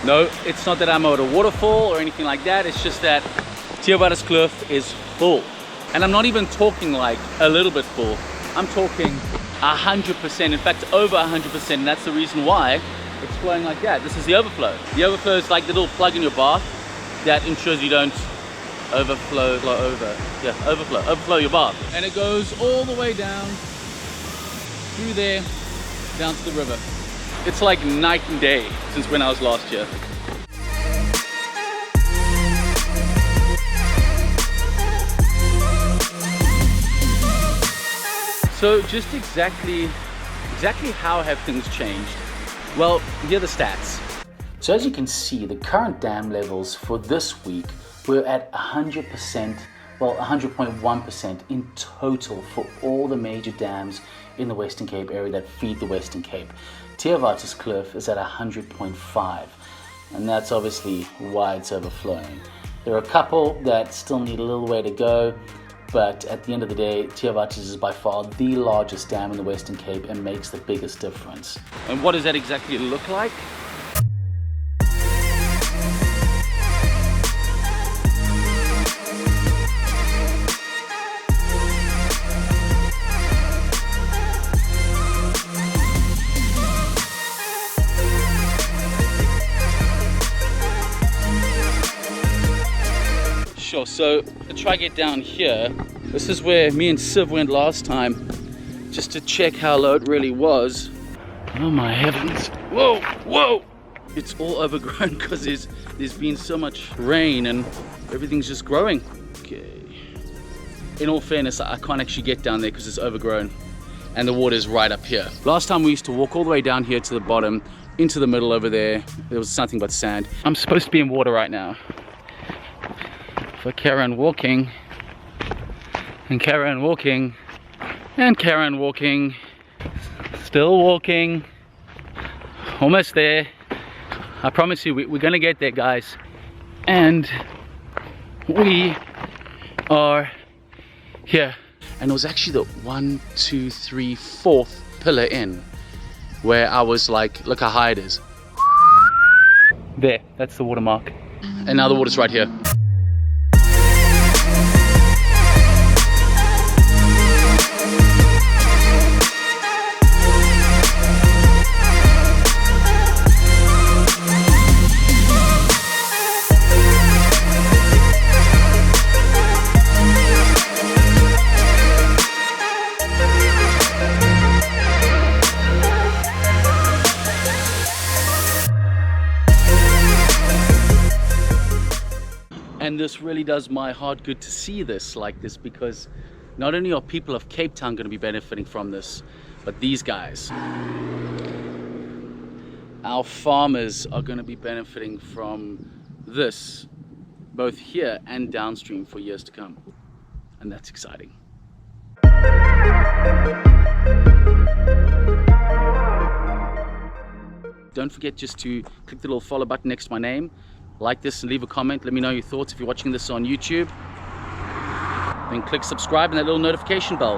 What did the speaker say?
No, it's not that I'm at a waterfall or anything like that. It's just that Theewaterskloof is full. And I'm not even talking like a little bit full. I'm talking 100%, in fact over 100%, and that's the reason why it's flowing like that. This is the overflow. The overflow is like the little plug in your bath that ensures you don't overflow your bath. And it goes all the way down through there, down to the river. It's like night and day since when I was last here. So just exactly how have things changed? Well, here are the stats. So as you can see, the current dam levels for this week were at 100%, well 100.1% in total for all the major dams in the Western Cape area that feed the Western Cape. Theewaterskloof is at 100.5, and that's obviously why it's overflowing. There are a couple that still need a little way to go, but at the end of the day, Theewaterskloof is by far the largest dam in the Western Cape and makes the biggest difference. And what does that exactly look like? Sure, so to try to get down here, this is where me and Siv went last time, just to check how low it really was. Oh my heavens, whoa, whoa! It's all overgrown because there's been so much rain and everything's just growing. Okay. In all fairness, I can't actually get down there because it's overgrown and the water is right up here. Last time we used to walk all the way down here to the bottom, into the middle over there. There was nothing but sand. I'm supposed to be in water right now. If I carry on walking, and carry on walking, and carry on walking, still walking, almost there. I promise you, we're gonna get there, guys. And we are here. And it was actually the 1, 2, 3, 4th pillar in where I was like, look how high it is. There, that's the watermark. And now the water's right here. And this really does my heart good to see this like this, because not only are people of Cape Town going to be benefiting from this, but these guys, our farmers, are going to be benefiting from this both here and downstream for years to come, and that's exciting. Don't forget just to click the little follow button next to my name. Like this and leave a comment. Let me know your thoughts if you're watching this on YouTube. Then click subscribe and that little notification bell.